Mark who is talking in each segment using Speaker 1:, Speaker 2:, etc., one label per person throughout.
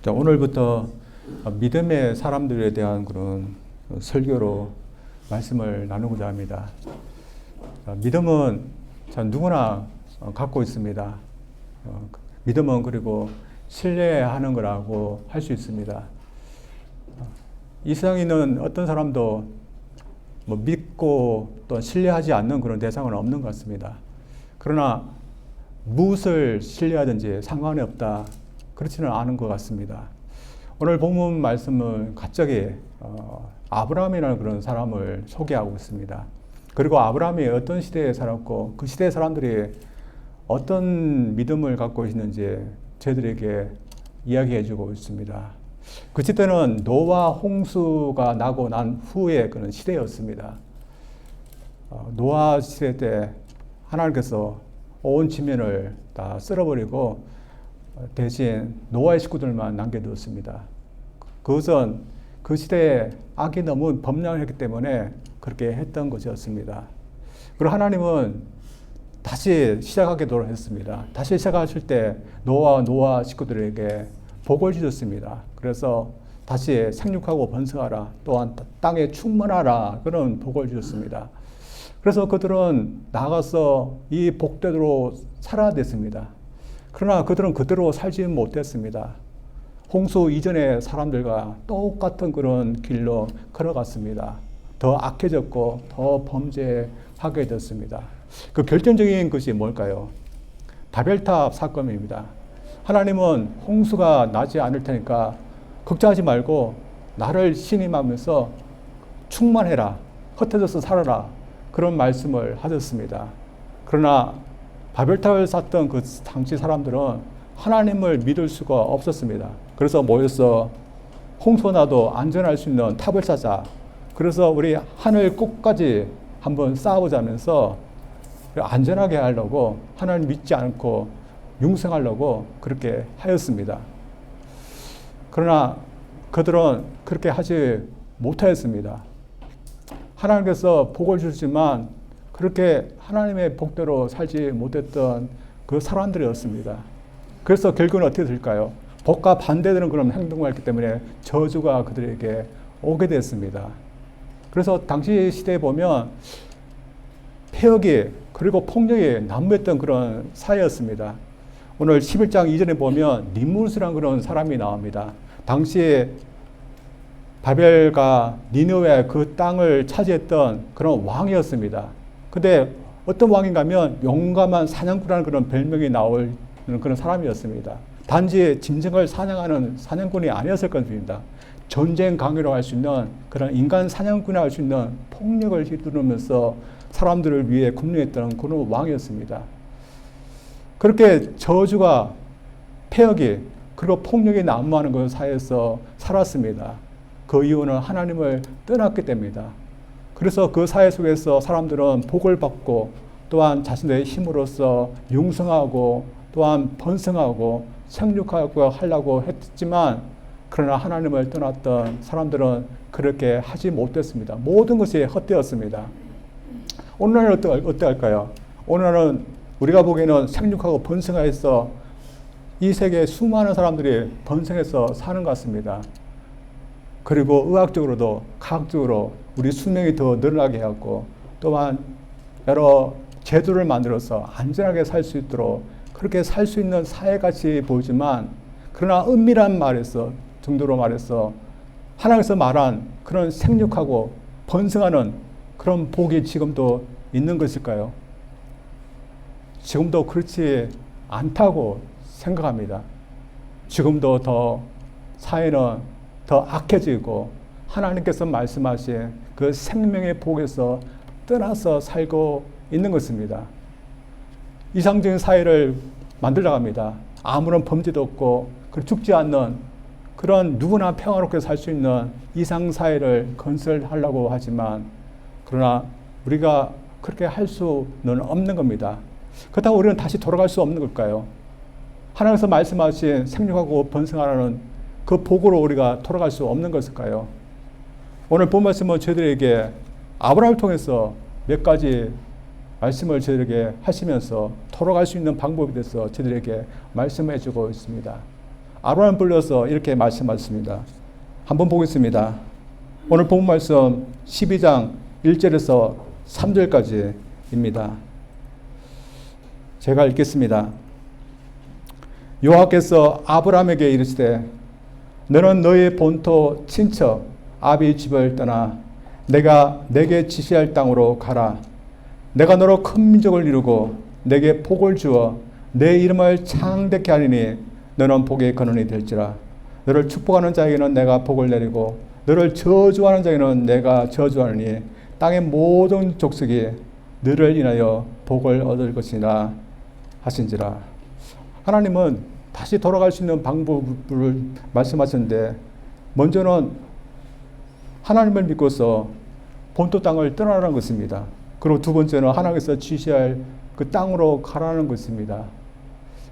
Speaker 1: 자, 오늘부터 믿음의 사람들에 대한 그런 설교로 말씀을 나누고자 합니다. 자, 믿음은 자, 누구나 갖고 있습니다. 믿음은 그리고 신뢰하는 거라고 할 수 있습니다. 이 세상에 있는 어떤 사람도 믿고 또 신뢰하지 않는 그런 대상은 없는 것 같습니다. 그러나 무엇을 신뢰하든지 상관이 없다. 그렇지는 않은 것 같습니다. 오늘 본문 말씀은 갑자기 아브라함이라는 그런 사람을 소개하고 있습니다. 그리고 아브라함이 어떤 시대에 살았고 그 시대 사람들이 어떤 믿음을 갖고 있는지 저희들에게 이야기해주고 있습니다. 그 시대는 노아 홍수가 나고 난 후의 그런 시대였습니다. 노아 시대 때 하나님께서 온 지면을 다 쓸어버리고 대신 노아의 식구들만 남겨두었습니다. 그것은 그 시대에 악이 너무 범람했기 때문에 그렇게 했던 것이었습니다. 그리고 하나님은 다시 시작하기로 했습니다. 다시 시작하실 때 노아 식구들에게 복을 주셨습니다. 그래서 다시 생육하고 번성하라, 또한 땅에 충만하라, 그런 복을 주셨습니다. 그래서 그들은 나가서 이 복대로 살아야 됐습니다. 그러나 그들은 그대로 살지 못했습니다. 홍수 이전의 사람들과 똑같은 그런 길로 걸어갔습니다. 더 악해졌고 더 범죄하게 됐습니다. 그 결정적인 것이 뭘까요? 바벨탑 사건입니다. 하나님은 홍수가 나지 않을 테니까 걱정하지 말고 나를 신임하면서 충만해라, 흩어져서 살아라, 그런 말씀을 하셨습니다. 그러나 바벨탑을 쌓던 그 당시 사람들은 하나님을 믿을 수가 없었습니다. 그래서 모여서 홍수 나도 안전할 수 있는 탑을 쌓자. 그래서 우리 하늘 끝까지 한번 쌓아보자면서 안전하게 하려고, 하나님 믿지 않고 융성하려고 그렇게 하였습니다. 그러나 그들은 그렇게 하지 못하였습니다. 하나님께서 복을 주시지만 그렇게 하나님의 복대로 살지 못했던 그 사람들이었습니다. 그래서 결국은 어떻게 될까요? 복과 반대되는 그런 행동을 했기 때문에 저주가 그들에게 오게 됐습니다. 그래서 당시 시대에 보면 폐역이 그리고 폭력이 난무했던 그런 사회였습니다. 오늘 11장 이전에 보면 nimmus라는 그런 사람이 나옵니다. 당시에 바벨과 니느웨 그 땅을 차지했던 그런 왕이었습니다. 근데 어떤 왕인가 하면 용감한 사냥꾼이라는 그런 별명이 나올 그런 사람이었습니다. 단지 짐승을 사냥하는 사냥꾼이 아니었을 것입니다. 전쟁 강요로 할 수 있는 그런 인간 사냥꾼이 할 수 있는 폭력을 휘두르면서 사람들을 위해 군림했던 그런 왕이었습니다. 그렇게 저주가, 폐역이, 그리고 폭력이 난무하는 그 사회에서 살았습니다. 그 이유는 하나님을 떠났기 때문이다. 그래서 그 사회 속에서 사람들은 복을 받고 또한 자신의 힘으로써 융성하고 또한 번성하고 생육하고 하려고 했지만 그러나 하나님을 떠났던 사람들은 그렇게 하지 못했습니다. 모든 것이 헛되었습니다. 오늘날은 어떨까요? 오늘날은 우리가 보기에는 생육하고 번성해서 이 세계에 수많은 사람들이 번성해서 사는 것 같습니다. 그리고 의학적으로도 과학적으로 우리 수명이 더 늘어나게 하고 또한 여러 제도를 만들어서 안전하게 살 수 있도록 그렇게 살 수 있는 사회같이 보이지만 그러나 은밀한 정도로 말해서 하나님께서 말한 그런 생육하고 번성하는 그런 복이 지금도 있는 것일까요? 지금도 그렇지 않다고 생각합니다. 지금도 더 사회는 더 악해지고 하나님께서 말씀하신 그 생명의 복에서 떠나서 살고 있는 것입니다. 이상적인 사회를 만들어 갑니다. 아무런 범죄도 없고 죽지 않는 그런 누구나 평화롭게 살 수 있는 이상 사회를 건설하려고 하지만 그러나 우리가 그렇게 할 수는 없는 겁니다. 그렇다고 우리는 다시 돌아갈 수 없는 걸까요? 하나님께서 말씀하신 생육하고 번성하라는 그 복으로 우리가 돌아갈 수 없는 것일까요? 오늘 본 말씀은 저희들에게 아브라함을 통해서 몇 가지 말씀을 저희들에게 하시면서 돌아갈 수 있는 방법에 대해서 저희들에게 말씀해 주고 있습니다. 아브라함을 불러서 이렇게 말씀하셨습니다. 한번 보겠습니다. 오늘 본 말씀 12장 1절에서 3절까지입니다. 제가 읽겠습니다. 여호와께서 아브라함에게 이르시되 너는 너의 본토 친척 아비 집을 떠나 내가 내게 지시할 땅으로 가라. 내가 너로 큰 민족을 이루고 내게 복을 주어 내 이름을 창대케 하리니 너는 복의 근원이 될지라. 너를 축복하는 자에게는 내가 복을 내리고 너를 저주하는 자에게는 내가 저주하느니 땅의 모든 족속이 너를 인하여 복을 얻을 것이라 하신지라. 하나님은 다시 돌아갈 수 있는 방법을 말씀하셨는데, 먼저는 하나님을 믿고서 본토 땅을 떠나라는 것입니다. 그리고 두 번째는 하나님께서 지시할 그 땅으로 가라는 것입니다.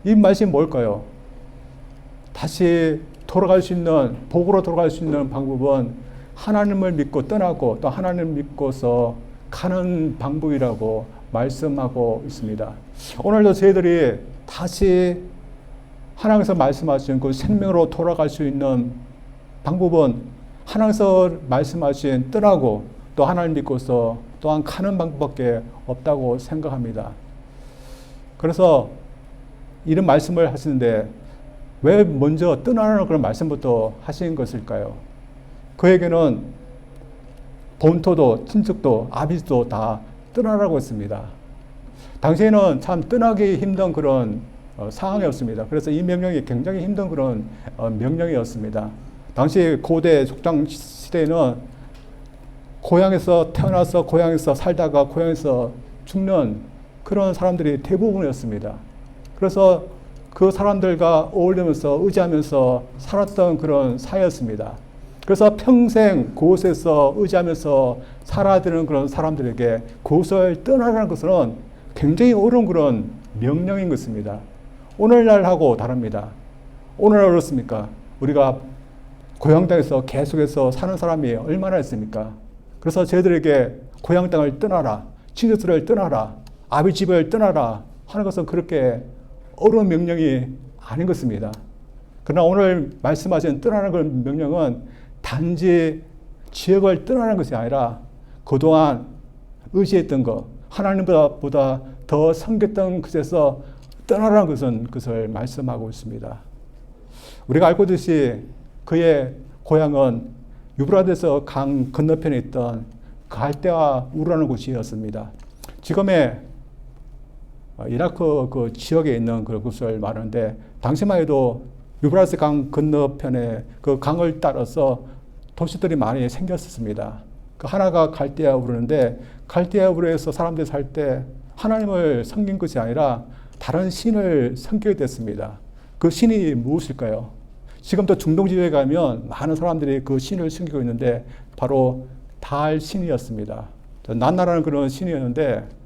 Speaker 1: 이 말씀이 뭘까요? 다시 돌아갈 수 있는, 복으로 돌아갈 수 있는 방법은 하나님을 믿고 떠나고 또 하나님을 믿고서 가는 방법이라고 말씀하고 있습니다. 오늘도 저희들이 다시 하나님께서 말씀하신 그 생명으로 돌아갈 수 있는 방법은 하나님께서 말씀하신 떠나고 또 하나님 믿고서 또한 가는 방법밖에 없다고 생각합니다. 그래서 이런 말씀을 하시는데 왜 먼저 떠나라는 그런 말씀부터 하신 것일까요? 그에게는 본토도 친척도 아비도 다 떠나라고 했습니다. 당시에는 참 떠나기 힘든 그런 상황이었습니다. 그래서 이 명령이 굉장히 힘든 그런 명령이었습니다. 당시 고대 족장 시대에는 고향에서 태어나서 고향에서 살다가 고향에서 죽는 그런 사람들이 대부분이었습니다. 그래서 그 사람들과 어울리면서 의지하면서 살았던 그런 사회였습니다. 그래서 평생 그곳에서 의지하면서 살아야 되는 그런 사람들에게 그곳을 떠나라는 것은 굉장히 어려운 그런 명령인 것입니다. 오늘날하고 다릅니다. 오늘날 어떻습니까? 우리가 고향 땅에서 계속해서 사는 사람이 얼마나 있습니까? 그래서 저희들에게 고향 땅을 떠나라, 친척들을 떠나라, 아비 집을 떠나라 하는 것은 그렇게 어려운 명령이 아닌 것입니다. 그러나 오늘 말씀하신 떠나는 그런 명령은 단지 지역을 떠나는 것이 아니라 그동안 의지했던 것, 하나님보다 더 섬겼던 것에서 떠나라는 것은 그것을 말씀하고 있습니다. 우리가 알고 있듯이 그의 고향은 유브라데스 강 건너편에 있던 갈대아 우르라는 곳이었습니다. 지금의 이라크 그 지역에 있는 그곳을 말하는데, 당시만 해도 유브라데스 강 건너편에 그 강을 따라서 도시들이 많이 생겼습니다. 그 하나가 갈대아 우르인데, 갈대아 우르에서 사람들이 살 때 하나님을 섬긴 것이 아니라 다른 신을 섬기게 됐습니다. 그 신이 무엇일까요? 지금도 중동 지역에 가면 많은 사람들이 그 신을 섬기고 있는데 바로 달 신이었습니다. 난나라는 그런 신이었는데,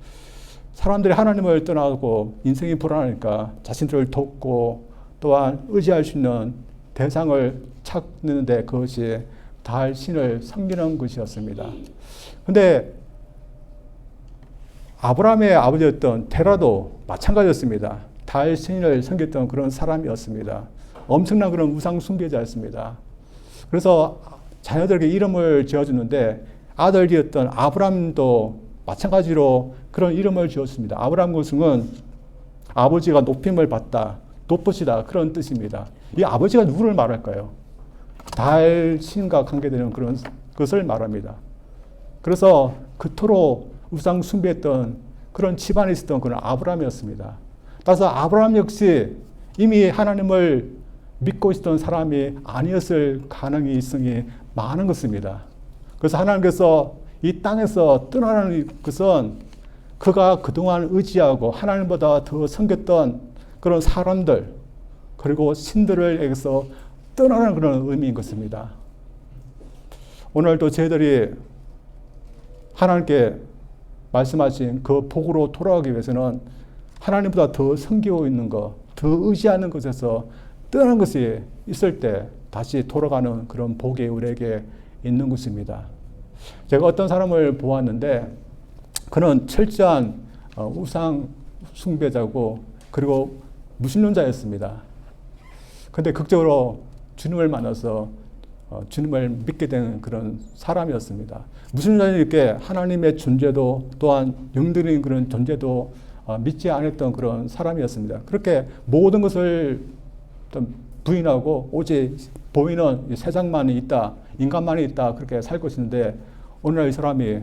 Speaker 1: 사람들이 하나님을 떠나고 인생이 불안하니까 자신들을 돕고 또한 의지할 수 있는 대상을 찾는데 그것이 달 신을 섬기는 것이었습니다. 그런데 아브라함의 아버지였던 테라도 마찬가지였습니다. 달 신을 섬겼던 그런 사람이었습니다. 엄청난 그런 우상 숭배자였습니다. 그래서 자녀들에게 이름을 지어주는데 아들이었던 아브라함도 마찬가지로 그런 이름을 지었습니다. 아브라함 것은 아버지가 높임을 받다, 높으시다 그런 뜻입니다. 이 아버지가 누구를 말할까요? 달 신과 관계되는 그런 것을 말합니다. 그래서 그토록 우상 숭배했던 그런 집안에 있었던 그런 아브라함이었습니다. 따라서 아브라함 역시 이미 하나님을 믿고 있었던 사람이 아니었을 가능성이 많은 것입니다. 그래서 하나님께서 이 땅에서 떠나라는 것은 그가 그동안 의지하고 하나님보다 더 섬겼던 그런 사람들 그리고 신들에게서 떠나라는 그런 의미인 것입니다. 오늘도 저희들이 하나님께 말씀하신 그 복으로 돌아가기 위해서는 하나님보다 더 섬기고 있는 것, 더 의지하는 것에서 떠나는 것이 있을 때 다시 돌아가는 그런 복이 우리에게 있는 것입니다. 제가 어떤 사람을 보았는데 그는 철저한 우상 숭배자고 그리고 무신론자였습니다. 근데 극적으로 주님을 만나서 주님을 믿게 된 그런 사람이었습니다. 무슨 일이 이렇게 하나님의 존재도 또한 영들인 그런 존재도 믿지 않았던 그런 사람이었습니다. 그렇게 모든 것을 부인하고 오직 보이는 세상만이 있다, 인간만이 있다 그렇게 살고 있었는데 어느 날 이 사람이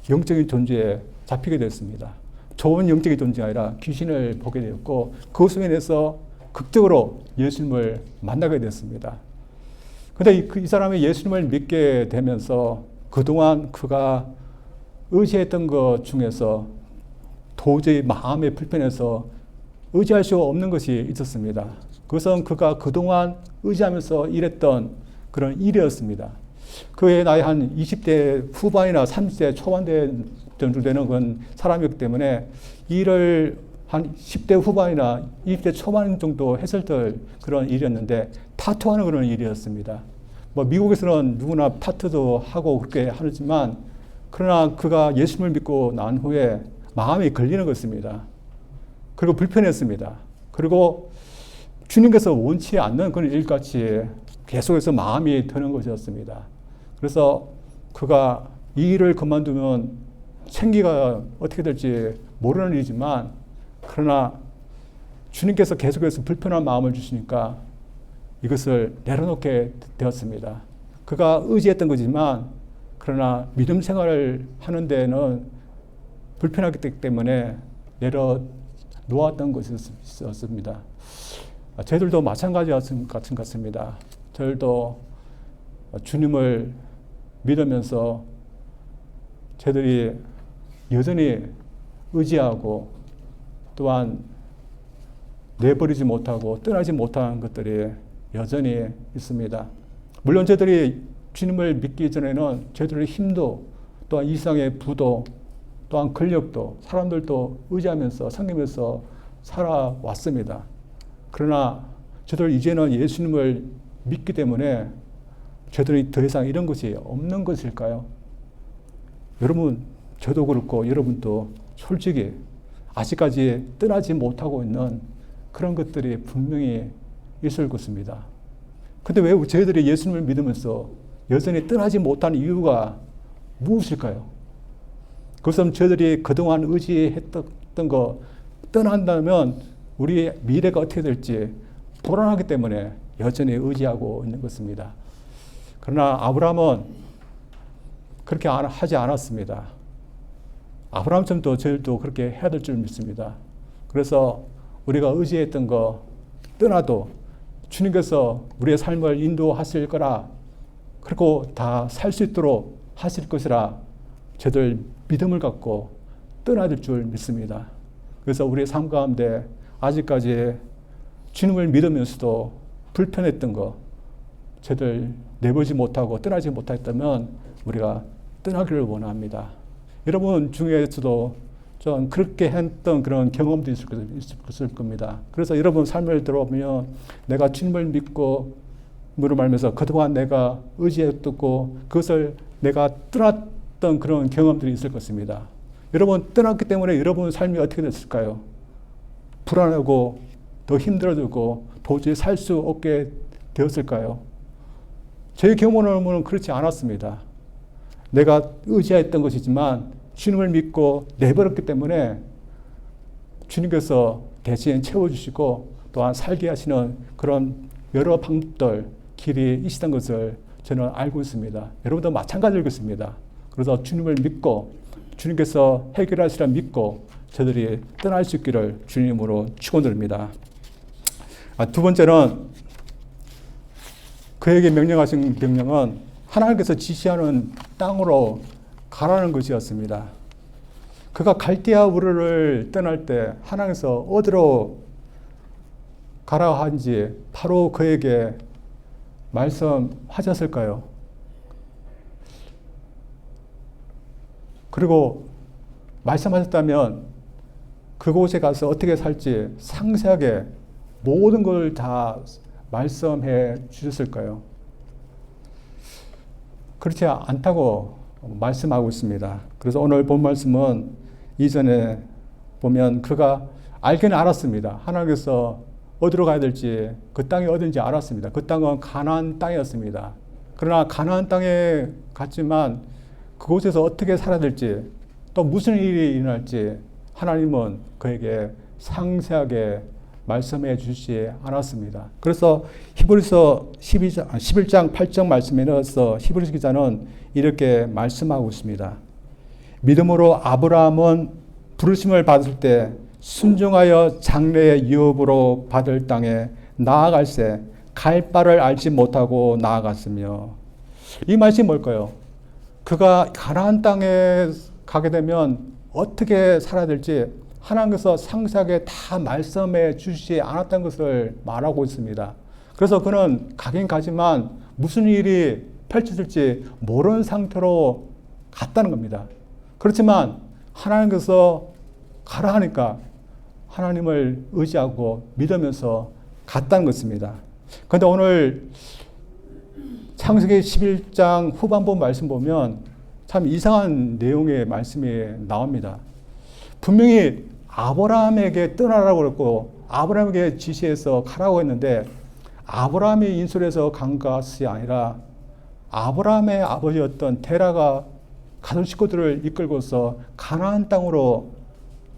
Speaker 1: 영적인 존재에 잡히게 됐습니다. 좋은 영적인 존재가 아니라 귀신을 보게 되었고 그것으로 인해서 극적으로 예수님을 만나게 됐습니다. 그런데 이 사람이 예수님을 믿게 되면서 그동안 그가 의지했던 것 중에서 도저히 마음이 불편해서 의지할 수 없는 것이 있었습니다. 그것은 그가 그동안 의지하면서 일했던 그런 일이었습니다. 그의 나이 한 20대 후반이나 30대 초반 정도 되는 그런 사람이기 때문에 일을 한 10대 후반이나 20대 초반 정도 했을 때 그런 일이었는데 타투하는 그런 일이었습니다. 뭐 미국에서는 누구나 타투도 하고 그렇게 하지만 그러나 그가 예수님을 믿고 난 후에 마음이 걸리는 것입니다. 그리고 불편했습니다. 그리고 주님께서 원치 않는 그런 일같이 계속해서 마음이 드는 것이었습니다. 그래서 그가 이 일을 그만두면 생기가 어떻게 될지 모르는 일이지만 그러나 주님께서 계속해서 불편한 마음을 주시니까 이것을 내려놓게 되었습니다. 그가 의지했던 거지만 그러나 믿음 생활을 하는 데는 불편하기 때문에 내려놓았던 것이 있었습니다. 저희들도 마찬가지 같은 같습니다. 저희들도 주님을 믿으면서 저희들이 여전히 의지하고 또한 내버리지 못하고 떠나지 못한 것들이 여전히 있습니다. 물론 저희들이 주님을 믿기 전에는 저희들의 힘도 또한 이상의 부도 또한 권력도 사람들도 의지하면서 섬기면서 살아왔습니다. 그러나 저희들 이제는 예수님을 믿기 때문에 저희들이 더 이상 이런 것이 없는 것일까요? 여러분, 저도 그렇고 여러분도 솔직히 아직까지 떠나지 못하고 있는 그런 것들이 분명히 있을 것입니다. 근데 왜 저희들이 예수님을 믿으면서 여전히 떠나지 못한 이유가 무엇일까요? 그것은 저희들이 그동안 의지했던 거 떠난다면 우리의 미래가 어떻게 될지 불안하기 때문에 여전히 의지하고 있는 것입니다. 그러나 아브라함은 그렇게 하지 않았습니다. 아브라함처럼도 저희도 그렇게 해야 될 줄 믿습니다. 그래서 우리가 의지했던 거 떠나도 주님께서 우리의 삶을 인도하실 거라 그리고 다 살 수 있도록 하실 것이라 저들 믿음을 갖고 떠나야 될 줄 믿습니다. 그래서 우리의 삶 가운데 아직까지 주님을 믿으면서도 불편했던 거 저들 내버리지 못하고 떠나지 못했다면 우리가 떠나기를 원합니다. 여러분 중에서도 좀 그렇게 했던 그런 경험도 있을 겁니다. 그래서 여러분 삶을 들어보면 내가 주님을 믿고 무릎 말면서 그동안 내가 의지했고 그것을 내가 떠났던 그런 경험들이 있을 것입니다. 여러분 떠났기 때문에 여러분 삶이 어떻게 됐을까요? 불안하고 더 힘들어지고 도저히 살 수 없게 되었을까요? 제 경험은 그렇지 않았습니다. 내가 의지했던 것이지만 주님을 믿고 내버렸기 때문에 주님께서 대신 채워주시고 또한 살게 하시는 그런 여러 방법들, 길이 있었던 것을 저는 알고 있습니다. 여러분도 마찬가지일 것입니다. 그래서 주님을 믿고 주님께서 해결하시라 믿고 저들이 떠날 수 있기를 주님으로 축원드립니다. 두 번째는 그에게 명령하신 명령은 하나님께서 지시하는 땅으로 가라는 것이었습니다. 그가 갈대아 우르를 떠날 때 하나님께서 어디로 가라 한지 바로 그에게 말씀하셨을까요? 그리고 말씀하셨다면 그곳에 가서 어떻게 살지 상세하게 모든 걸 다 말씀해 주셨을까요? 그렇지 않다고 말씀하고 있습니다. 그래서 오늘 본 말씀은 이전에 보면 그가 알기는 알았습니다. 하나님께서 어디로 가야 될지, 그 땅이 어딘지 알았습니다. 그 땅은 가나안 땅이었습니다. 그러나 가나안 땅에 갔지만 그곳에서 어떻게 살아야 될지, 또 무슨 일이 일어날지 하나님은 그에게 상세하게 말씀해 주시지 않았습니다. 그래서 히브리서 11장 8절 말씀에 넣어서 히브리서 기자는 이렇게 말씀하고 있습니다. 믿음으로 아브라함은 부르심을 받을 때 순종하여 장래의 유업으로 받을 땅에 나아갈새 갈 바를 알지 못하고 나아갔으며, 이 말씀이 뭘까요? 그가 가나안 땅에 가게 되면 어떻게 살아야 될지 하나님께서 상세하게 다 말씀해 주시지 않았다는 것을 말하고 있습니다. 그래서 그는 가긴 가지만 무슨 일이 펼쳐질지 모르는 상태로 갔다는 겁니다. 그렇지만 하나님께서 가라 하니까 하나님을 의지하고 믿으면서 갔다는 것입니다. 그런데 오늘 창세기 11장 후반부 말씀 보면 참 이상한 내용의 말씀이 나옵니다. 분명히 아브라함에게 떠나라고 그랬고 아브라함에게 지시해서 가라고 했는데 아브라함이 인솔해서 간 것이 아니라 아브라함의 아버지였던 데라가 가족 식구들을 이끌고서 가나안 땅으로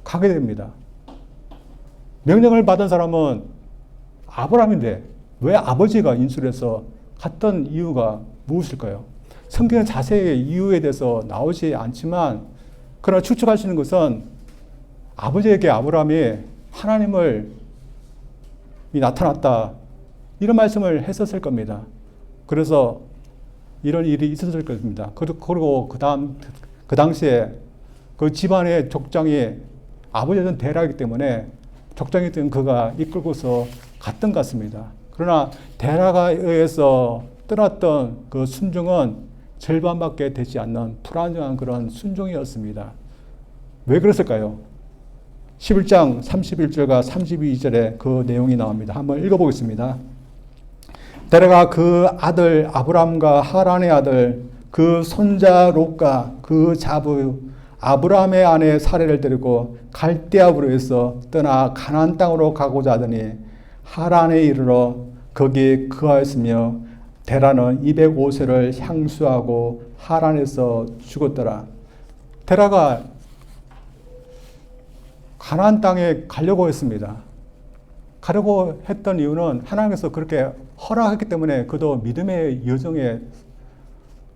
Speaker 1: 가게 됩니다. 명령을 받은 사람은 아브라함인데 왜 아버지가 인솔해서 갔던 이유가 무엇일까요? 성경은 자세히 이유에 대해서 나오지 않지만 그러나 추측할 수 있는 것은 아버지에게 아브라함이 하나님을 나타났다 이런 말씀을 했었을 겁니다. 그래서 이런 일이 있었을 겁니다. 그리고 그 당시에 그 집안의 족장이 아버지였던 데라이기 때문에 족장이었던 그가 이끌고서 갔던 것 같습니다. 그러나 데라가 의해서 떠났던 그 순종은 절반밖에 되지 않는 불안정한 그런 순종이었습니다. 왜 그랬을까요? 11장 31절과 32절에 그 내용이 나옵니다. 한번 읽어보겠습니다. 데라가 그 아들 아브람과 하란의 아들 그 손자 롯과 그 자부 아브라함의 아내 사레를 데리고 갈대아브로에서 떠나 가나안 땅으로 가고자 하더니 하란에 이르러 거기 거하였으며 데라는 205세를 향수하고 하란에서 죽었더라. 데라가 가나안 땅에 가려고 했습니다. 가려고 했던 이유는 하나님께서 그렇게 허락했기 때문에 그도 믿음의 여정에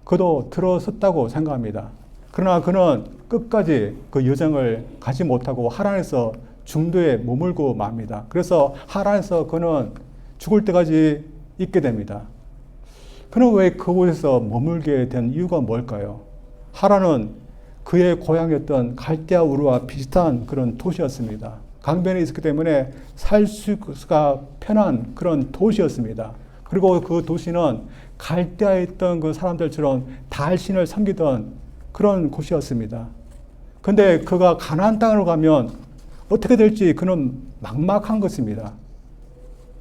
Speaker 1: 그도 들어섰다고 생각합니다. 그러나 그는 끝까지 그 여정을 가지 못하고 하란에서 중도에 머물고 맙니다. 그래서 하란에서 그는 죽을 때까지 있게 됩니다. 그는 왜 그곳에서 머물게 된 이유가 뭘까요? 하란은 그의 고향이었던 갈대아 우르와 비슷한 그런 도시였습니다. 강변에 있었기 때문에 살 수가 편한 그런 도시였습니다. 그리고 그 도시는 갈대아에 있던 그 사람들처럼 달신을 섬기던 그런 곳이었습니다. 근데 그가 가나안 땅으로 가면 어떻게 될지 그는 막막한 것입니다.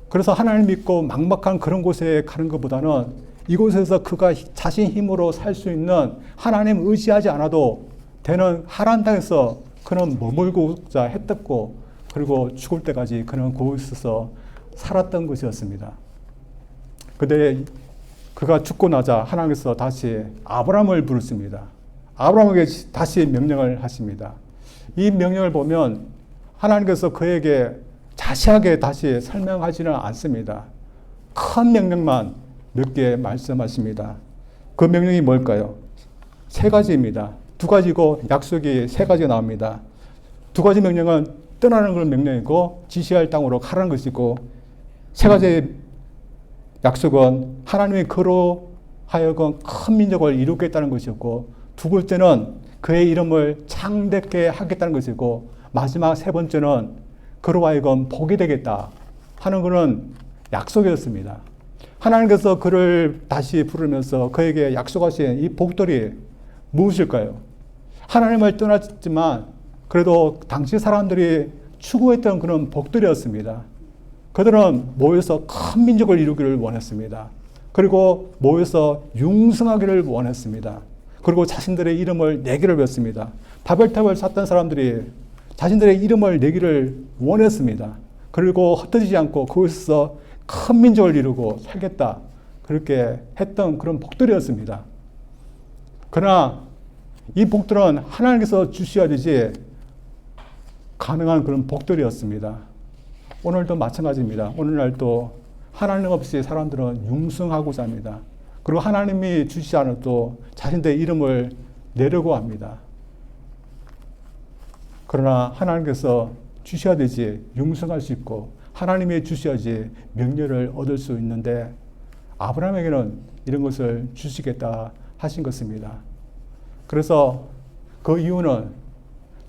Speaker 1: 그래서 하나님 믿고 막막한 그런 곳에 가는 것보다는 이곳에서 그가 자신 힘으로 살 수 있는 하나님 의지하지 않아도 되는 하란 땅에서 그는 머물고자 했었고 그리고 죽을 때까지 그는 그곳에서 살았던 것이었습니다. 그런데 그가 죽고 나자 하나님께서 다시 아브라함을 부르십니다. 아브라함에게 다시 명령을 하십니다. 이 명령을 보면 하나님께서 그에게 자세하게 다시 설명하지는 않습니다. 큰 명령만 몇 개 말씀하십니다. 그 명령이 뭘까요? 세 가지입니다. 두 가지고 약속이 세 가지가 나옵니다. 두 가지 명령은 떠나는 그런 명령이고 지시할 땅으로 가라는 것이고 세 가지 약속은 하나님의 그로 하여금 큰 민족을 이루겠다는 것이었고 두 번째는 그의 이름을 창대케 하겠다는 것이고 마지막 세 번째는 그로 하여금 복이 되겠다 하는 그런 약속이었습니다. 하나님께서 그를 다시 부르면서 그에게 약속하신 이 복들이 무엇일까요? 하나님을 떠났지만 그래도 당시 사람들이 추구했던 그런 복들이었습니다. 그들은 모여서 큰 민족을 이루기를 원했습니다. 그리고 모여서 융성하기를 원했습니다. 그리고 자신들의 이름을 내기를 원했습니다. 바벨탑을 샀던 사람들이 자신들의 이름을 내기를 원했습니다. 그리고 흩어지지 않고 거기서 큰 민족을 이루고 살겠다. 그렇게 했던 그런 복들이었습니다. 그러나 이 복들은 하나님께서 주셔야 되지 가능한 그런 복들이었습니다. 오늘도 마찬가지입니다. 오늘날도 하나님 없이 사람들은 융성하고자 합니다. 그리고 하나님이 주시지 않아도 자신들의 이름을 내려고 합니다. 그러나 하나님께서 주셔야 되지 융성할 수 있고 하나님이 주셔야지 명령을 얻을 수 있는데 아브라함에게는 이런 것을 주시겠다 하신 것입니다. 그래서 그 이유는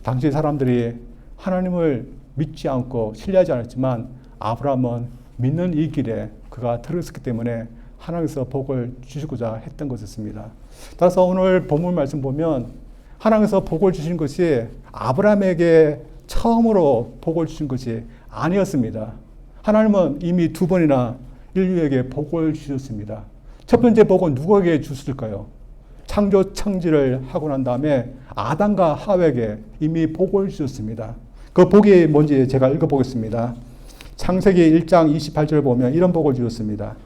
Speaker 1: 당시 사람들이 하나님을 믿지 않고 신뢰하지 않았지만 아브라함은 믿는 이 길에 그가 들었기 때문에 하나님께서 복을 주시고자 했던 것이었습니다. 따라서 오늘 본문 말씀 보면 하나님께서 복을 주신 것이 아브라함에게 처음으로 복을 주신 것이 아니었습니다. 하나님은 이미 두 번이나 인류에게 복을 주셨습니다. 첫 번째 복은 누구에게 주셨을까요? 창조 창지를 하고 난 다음에 아담과 하와에게 이미 복을 주셨습니다. 그 복이 뭔지 제가 읽어보겠습니다. 창세기 1장 28절을 보면 이런 복을 주셨습니다.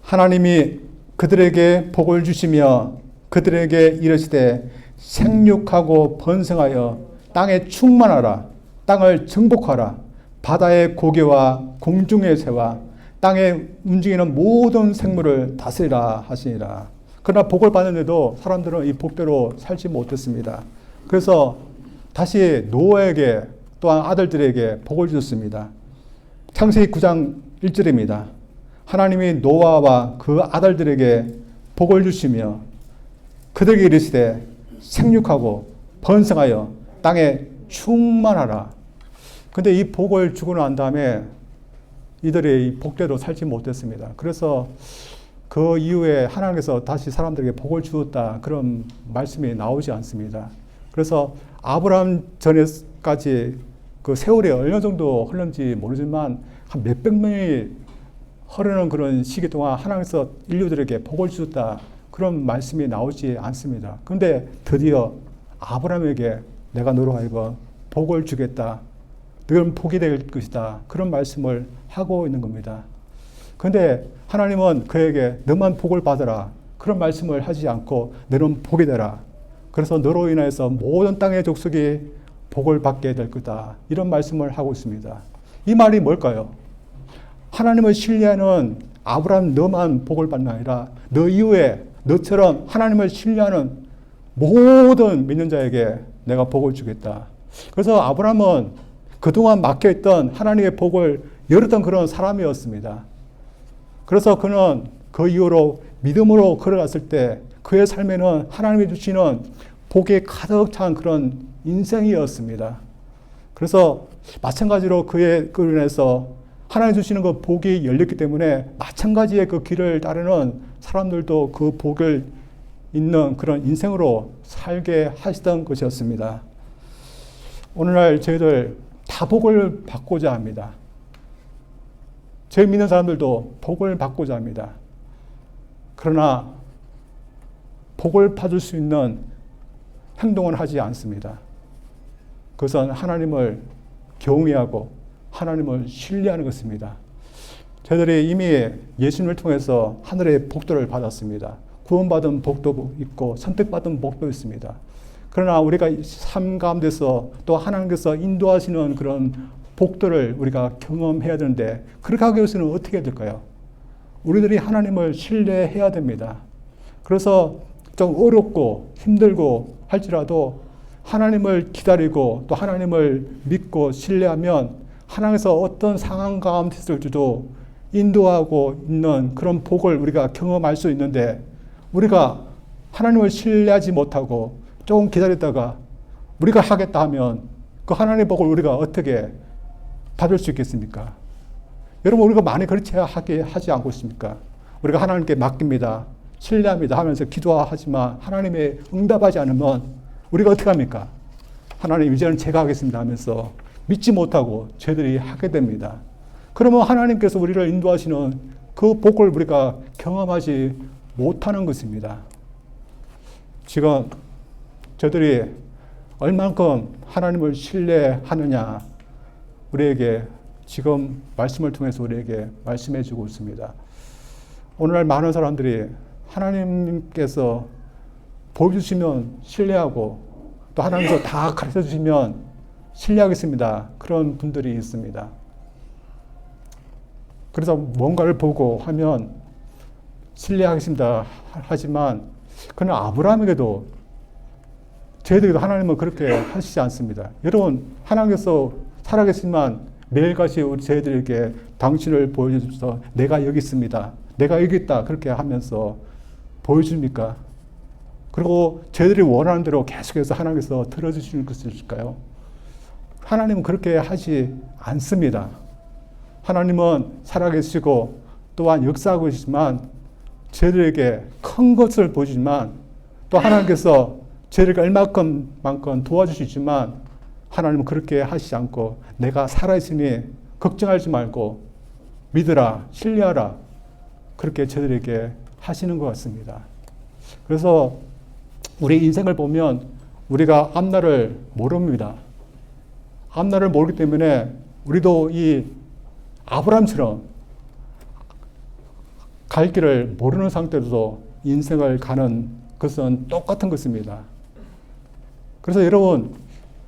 Speaker 1: 하나님이 그들에게 복을 주시며 그들에게 이르시되 생육하고 번성하여 땅에 충만하라. 땅을 정복하라. 바다의 고기와 공중의 새와 땅에 움직이는 모든 생물을 다스리라 하시니라. 그러나 복을 받는데도 사람들은 이 복대로 살지 못했습니다. 그래서 다시 노아에게 또한 아들들에게 복을 주셨습니다. 창세기 9장 1절입니다. 하나님이 노아와 그 아들들에게 복을 주시며 그들에게 이르시되 생육하고 번성하여 땅에 충만하라. 근데 이 복을 주고 난 다음에 이들이 이 복대로 살지 못했습니다. 그래서 그 이후에 하나님께서 다시 사람들에게 복을 주었다 그런 말씀이 나오지 않습니다. 그래서 아브라함 전에까지 그 세월이 어느 정도 흘렀는지 모르지만 한 몇백 명이 흐르는 그런 시기 동안 하나님께서 인류들에게 복을 주었다 그런 말씀이 나오지 않습니다. 그런데 드디어 아브라함에게 내가 너로 하여금 복을 주겠다. 너는 복이 될 것이다. 그런 말씀을 하고 있는 겁니다. 그런데 하나님은 그에게 너만 복을 받아라. 그런 말씀을 하지 않고 너는 복이 되라. 그래서 너로 인해서 모든 땅의 족속이 복을 받게 될 거다. 이런 말씀을 하고 있습니다. 이 말이 뭘까요? 하나님을 신뢰하는 아브라함 너만 복을 받는 게 아니라 너 이후에 너처럼 하나님을 신뢰하는 모든 믿는 자에게 내가 복을 주겠다. 그래서 아브라함은 그동안 막혀있던 하나님의 복을 열었던 그런 사람이었습니다. 그래서 그는 그 이후로 믿음으로 걸어갔을 때 그의 삶에는 하나님이 주시는 복이 가득 찬 그런 인생이었습니다. 그래서 마찬가지로 그의 그로 인해서 하나님 주시는 그 복이 열렸기 때문에 마찬가지의 그 길을 따르는 사람들도 그 복을 있는 그런 인생으로 살게 하시던 것이었습니다. 오늘날 저희들 다 복을 받고자 합니다. 저희 믿는 사람들도 복을 받고자 합니다. 그러나 복을 받을 수 있는 행동은 하지 않습니다. 그것은 하나님을 경외하고 하나님을 신뢰하는 것입니다. 저희들이 이미 예수님을 통해서 하늘의 복들을 받았습니다. 구원받은 복도 있고 선택받은 복도 있습니다. 그러나 우리가 삶 가운데서 또 하나님께서 인도하시는 그런 복들을 우리가 경험해야 되는데 그렇게 하기 위해서는 어떻게 해야 될까요? 우리들이 하나님을 신뢰해야 됩니다. 그래서 좀 어렵고 힘들고 할지라도 하나님을 기다리고 또 하나님을 믿고 신뢰하면 하나님께서 어떤 상황 가운데 있을지도 인도하고 있는 그런 복을 우리가 경험할 수 있는데 우리가 하나님을 신뢰하지 못하고 조금 기다렸다가 우리가 하겠다 하면 그 하나님의 복을 우리가 어떻게 받을 수 있겠습니까? 여러분 우리가 많이 그렇게 하지 않고 있습니까? 우리가 하나님께 맡깁니다. 신뢰합니다 하면서 기도하지만 하나님의 응답하지 않으면 우리가 어떻게 합니까? 하나님 이제는 제가 하겠습니다 하면서 믿지 못하고 저희들이 하게 됩니다. 그러면 하나님께서 우리를 인도하시는 그 복을 우리가 경험하지 못하는 것입니다. 지금 저희들이 얼만큼 하나님을 신뢰하느냐, 우리에게 지금 말씀을 통해서 우리에게 말씀해 주고 있습니다. 오늘날 많은 사람들이 하나님께서 보여주시면 신뢰하고 또 하나님께서 다 가르쳐 주시면 신뢰하겠습니다. 그런 분들이 있습니다. 그래서 뭔가를 보고 하면 신뢰하겠습니다. 하지만 그러나 아브라함에게도 저희들에게도 하나님은 그렇게 하시지 않습니다. 여러분, 하나님께서 살아계시지만 매일같이 우리 저희들에게 당신을 보여주셔서 내가 여기 있습니다. 내가 여기 있다. 그렇게 하면서 보여줍니까? 그리고 저희들이 원하는 대로 계속해서 하나님께서 들어주시는 것일까요? 하나님은 그렇게 하지 않습니다. 하나님은 살아계시고 또한 역사하고 계시지만 저희들에게 큰 것을 보여주지만 또 하나님께서 저희를 얼마만큼 도와주시지만 하나님은 그렇게 하시지 않고 내가 살아있으니 걱정하지 말고 믿으라, 신뢰하라 그렇게 저희들에게 하시는 것 같습니다. 그래서 우리 인생을 보면 우리가 앞날을 모릅니다. 앞날을 모르기 때문에 우리도 이 아브라함처럼 갈 길을 모르는 상태로도 인생을 가는 것은 똑같은 것입니다. 그래서 여러분,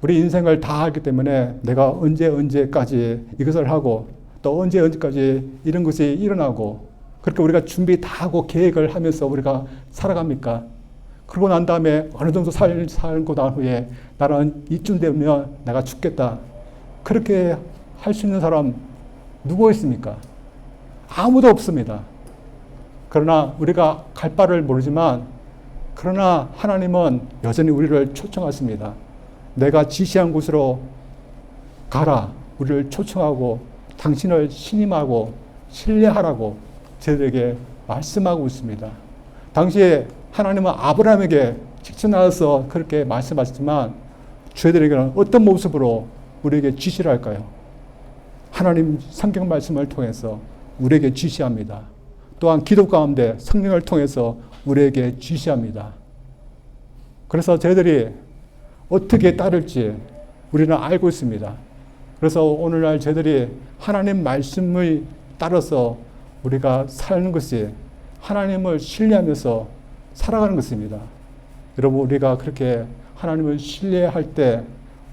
Speaker 1: 우리 인생을 다 알기 때문에 내가 언제까지 이것을 하고 또 언제까지 이런 것이 일어나고 그렇게 우리가 준비 다 하고 계획을 하면서 우리가 살아갑니까? 그러고 난 다음에 어느 정도 살고 난 후에 나는 이쯤 되면 내가 죽겠다. 그렇게 할 수 있는 사람 누구 있습니까? 아무도 없습니다. 그러나 우리가 갈 바를 모르지만 그러나 하나님은 여전히 우리를 초청하십니다. 내가 지시한 곳으로 가라. 우리를 초청하고 당신을 신임하고 신뢰하라고 저희들에게 말씀하고 있습니다. 당시에 하나님은 아브라함에게 직접 나와서 그렇게 말씀하셨지만 저희들에게는 어떤 모습으로 우리에게 지시를 할까요? 하나님 성경 말씀을 통해서 우리에게 지시합니다. 또한 기도 가운데 성령을 통해서 우리에게 지시합니다. 그래서 저희들이 어떻게 따를지 우리는 알고 있습니다. 그래서 오늘날 저희들이 하나님 말씀을 따라서 우리가 사는 것이 하나님을 신뢰하면서 살아가는 것입니다. 여러분, 우리가 그렇게 하나님을 신뢰할 때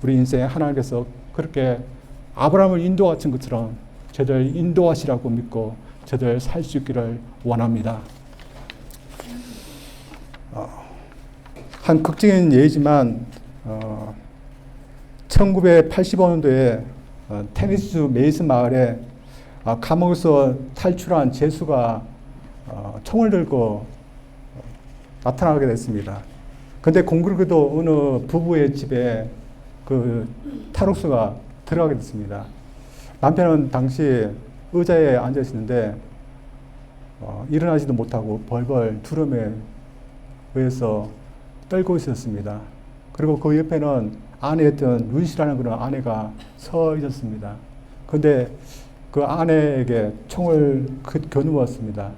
Speaker 1: 우리 인생에 하나님께서 그렇게 아브라함을 인도하신 것처럼 저들 인도하시라고 믿고 저들 살 수 있기를 원합니다. 한 극적인 예이지만 1985년도에 테네시주 메이슨 마을에 감옥에서 탈출한 제수가 총을 들고 나타나게 됐습니다. 근데 공교롭게도 어느 부부의 집에 그 탈옥수가 들어가게 됐습니다. 남편은 당시 의자에 앉아 있었는데 일어나지도 못하고 벌벌 두려움에 의해서 떨고 있었습니다. 그리고 그 옆에는 아내였던 루이시라는 그런 아내가 서 있었습니다. 근데 그 아내에게 총을 겨누었습니다.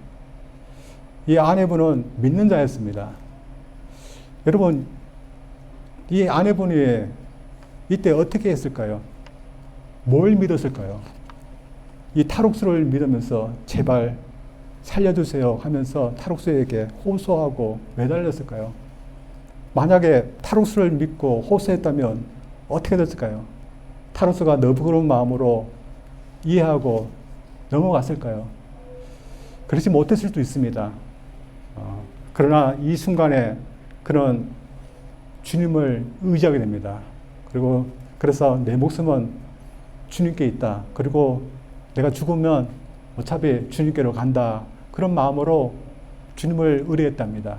Speaker 1: 이 아내분은 믿는 자였습니다. 여러분, 이 아내분이 이때 어떻게 했을까요? 뭘 믿었을까요? 이 탈옥수를 믿으면서 제발 살려주세요 하면서 탈옥수에게 호소하고 매달렸을까요? 만약에 탈옥수를 믿고 호소했다면 어떻게 됐을까요? 탈옥수가 너그러운 마음으로 이해하고 넘어갔을까요? 그렇지 못했을 수도 있습니다. 그러나 이 순간에 그런 주님을 의지하게 됩니다. 그리고 그래서 내 목숨은 주님께 있다. 그리고 내가 죽으면 어차피 주님께로 간다. 그런 마음으로 주님을 의뢰했답니다.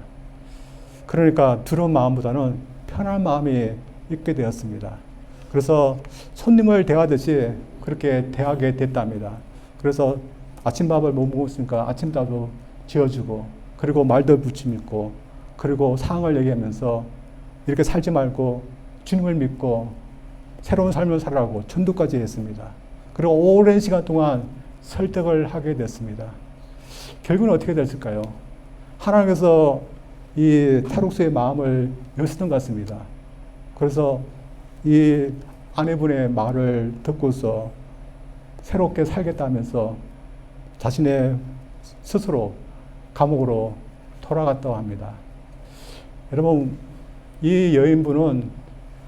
Speaker 1: 그러니까 두려운 마음보다는 편한 마음이 있게 되었습니다. 그래서 손님을 대하듯이 그렇게 대하게 됐답니다. 그래서 아침밥을 못 먹었으니까 아침밥도 지어주고 그리고 말도 붙이고 그리고 상황을 얘기하면서 이렇게 살지 말고 주님을 믿고 새로운 삶을 살라고 전도까지 했습니다. 그리고 오랜 시간 동안 설득을 하게 됐습니다. 결국은 어떻게 됐을까요? 하나님께서 이 탈옥수의 마음을 여셨던 것 같습니다. 그래서 이 아내분의 말을 듣고서 새롭게 살겠다면서 자신의 스스로 감옥으로 돌아갔다고 합니다. 여러분, 이 여인분은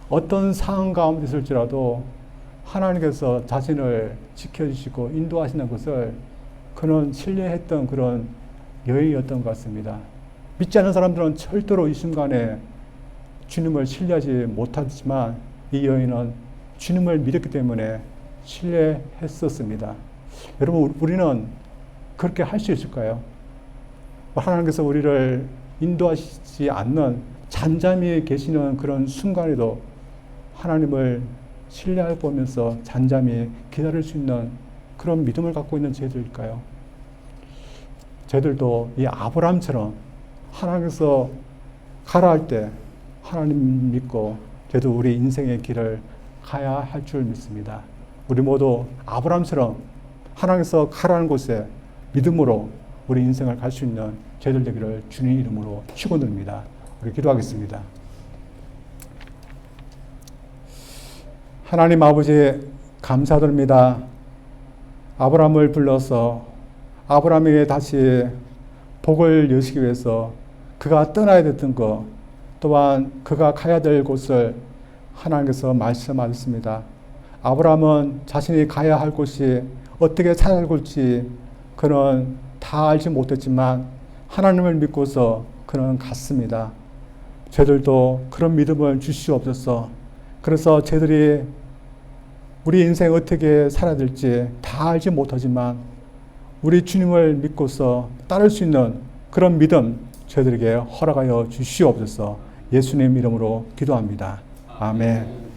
Speaker 1: 어떤 상황 가운데 있을지라도 하나님께서 자신을 지켜주시고 인도하시는 것을 그는 신뢰했던 그런 여인이었던 것 같습니다. 믿지 않는 사람들은 절대로 이 순간에 주님을 신뢰하지 못하지만 이 여인은 주님을 믿었기 때문에 신뢰했었습니다. 여러분, 우리는 그렇게 할 수 있을까요? 하나님께서 우리를 인도하시지 않는 잠잠히 계시는 그런 순간에도 하나님을 신뢰해 보면서 잠잠히 기다릴 수 있는 그런 믿음을 갖고 있는 저희들일까요? 저희들도 이 아브라함처럼 하나님께서 가라 할 때 하나님 믿고 저희도 우리 인생의 길을 가야 할 줄 믿습니다. 우리 모두 아브라함처럼 하나님께서 가라는 곳에 믿음으로 우리 인생을 갈 수 있는 저희들 되기를 주님 이름으로 축원드립니다. 우리 기도하겠습니다. 하나님 아버지 감사드립니다. 아브라함을 불러서 아브라함에게 다시 복을 여시기 위해서 그가 떠나야 됐던 것, 또한 그가 가야 될 곳을 하나님께서 말씀하셨습니다. 아브라함은 자신이 가야 할 곳이 어떻게 찾아갈지 그는 다 알지 못했지만 하나님을 믿고서 그는 갔습니다. 저희들도 그런 믿음을 주시옵소서. 그래서 저희들이 우리 인생 어떻게 살아야 될지 다 알지 못하지만 우리 주님을 믿고서 따를 수 있는 그런 믿음 저희들에게 허락하여 주시옵소서. 예수님 이름으로 기도합니다. 아멘.